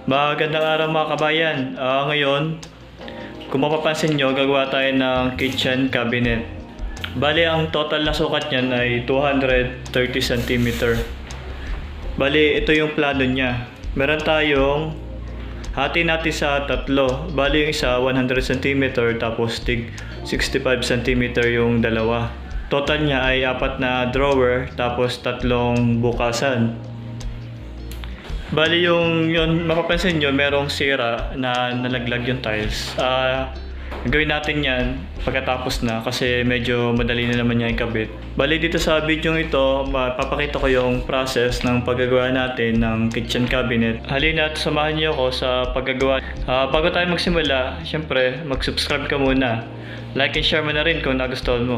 Magandang araw mga kabayan. Ngayon, kung mapapansin nyo, gagawa tayo ng kitchen cabinet. Bali, ang total na sukat niyan ay 230 cm. Bali, ito yung plano niya. Meron tayong hati natin sa tatlo. Bali, yung isa 100 cm tapos tig 65 cm yung dalawa. Total niya ay 4 na drawer tapos 3 bukasan. Bali yung mapapansin nyo, merong sira na nalaglag yung tiles. Gawin natin yan pagkatapos na kasi medyo madali na naman niya ikabit. Bali dito sa video ito, papakita ko yung process ng paggagawa natin ng kitchen cabinet. Halina at samahan niyo ako sa paggagawa. Bago tayo magsimula, syempre mag-subscribe ka muna. Like and share mo na rin kung nagustuhan mo.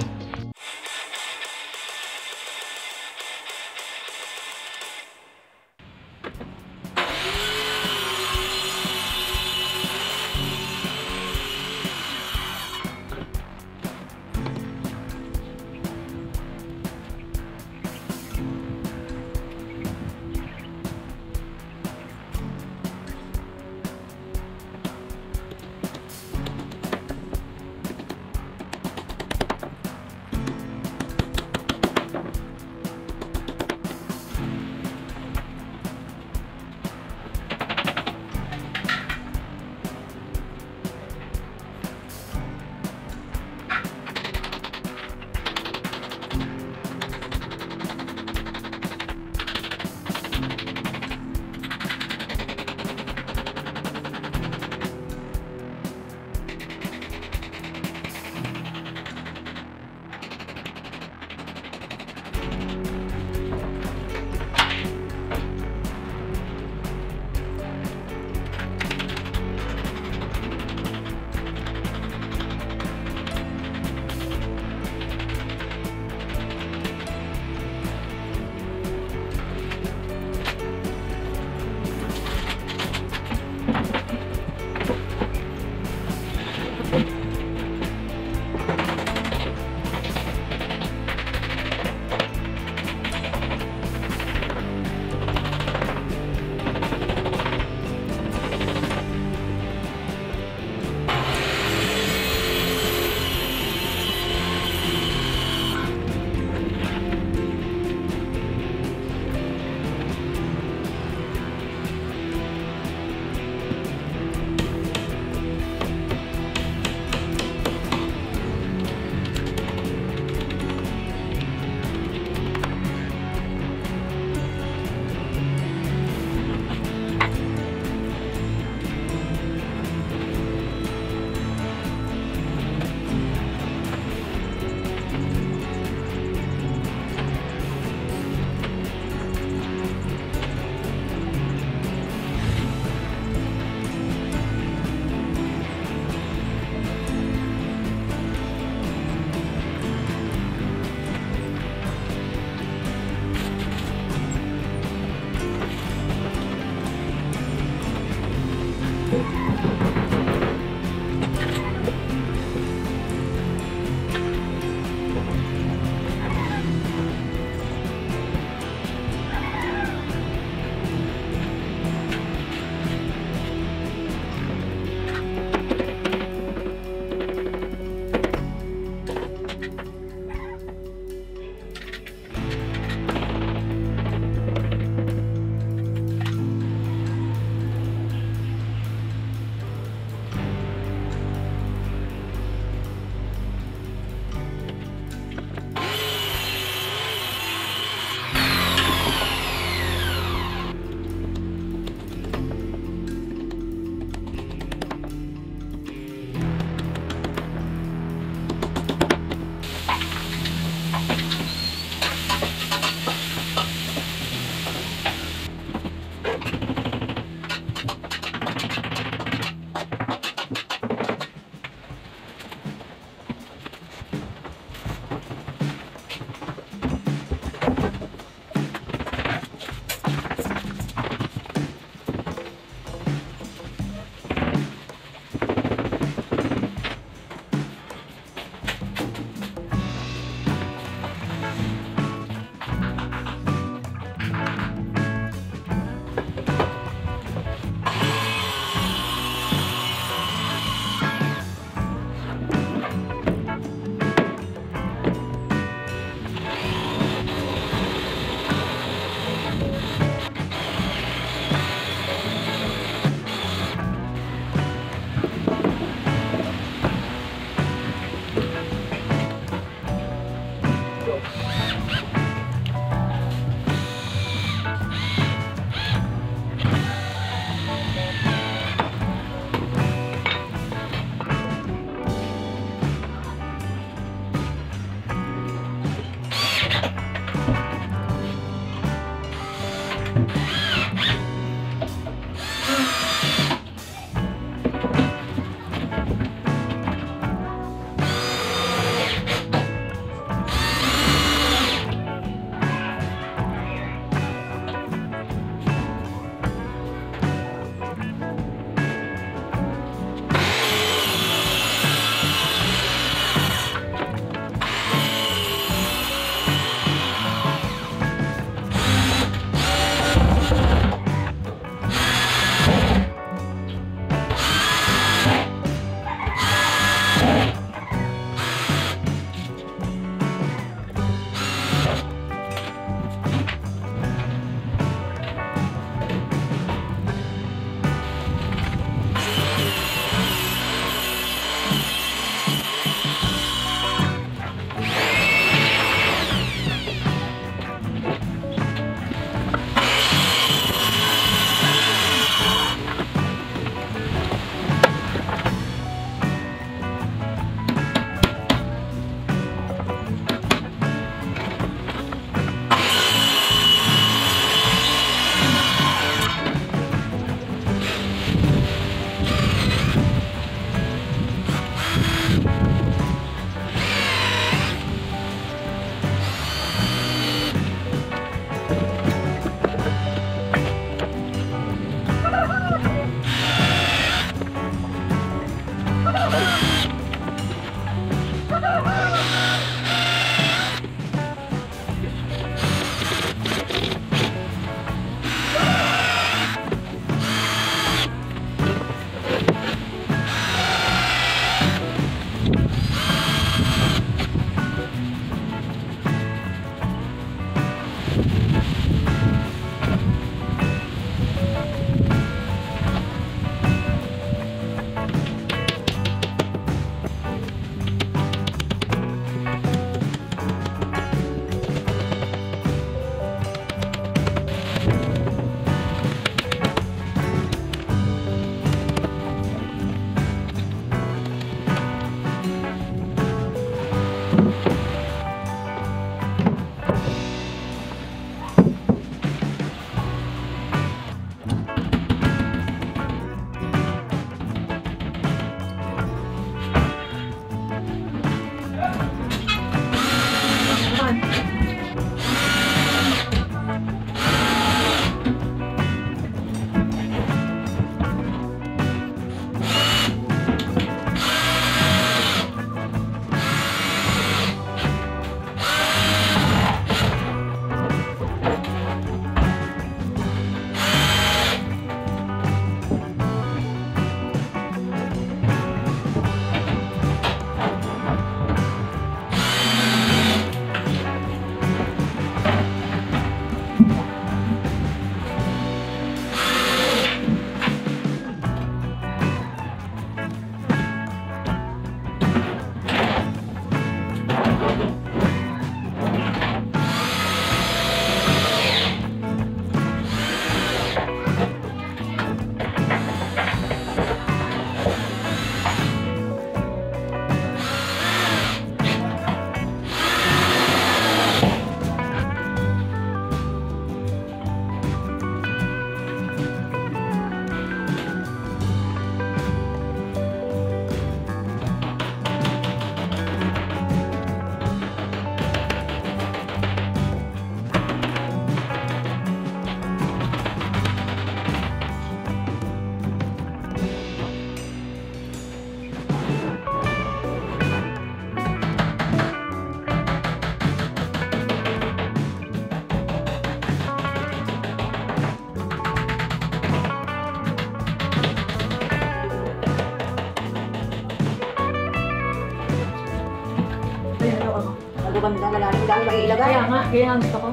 dami ba ilagay? Kaya nga, kaya ang gusto ko.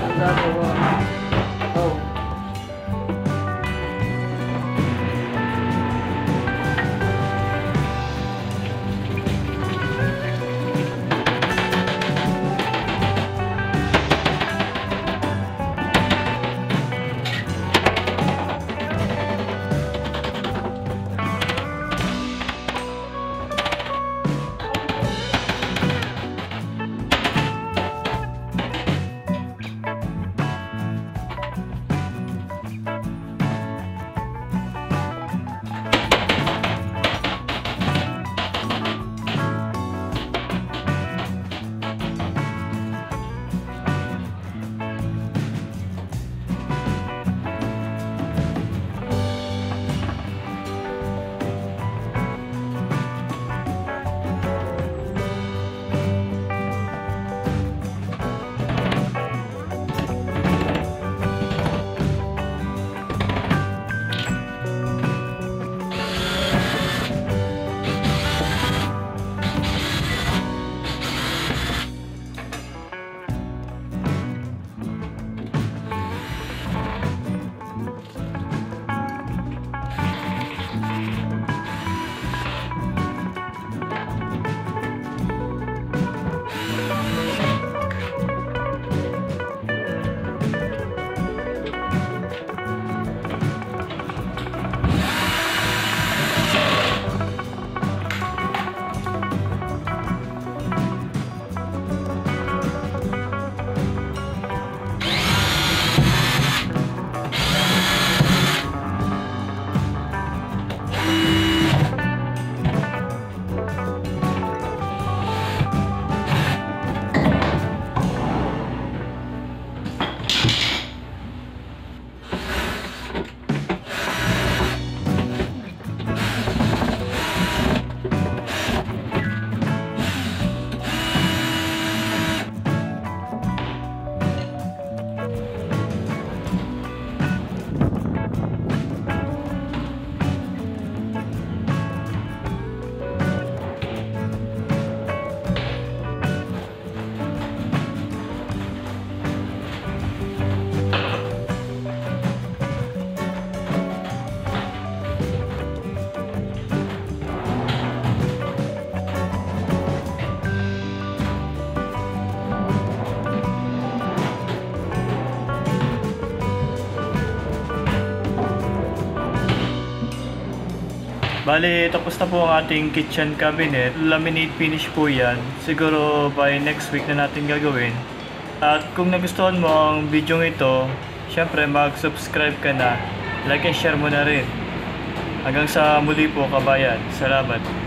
Ang gagawa. Oh. Bali, tapos na po ang ating kitchen cabinet. Laminate finish po yan. Siguro by next week na natin gagawin. At kung nagustuhan mo ang video ito, syempre mag-subscribe ka na. Like and share mo na rin. Hanggang sa muli po, kabayan. Salamat.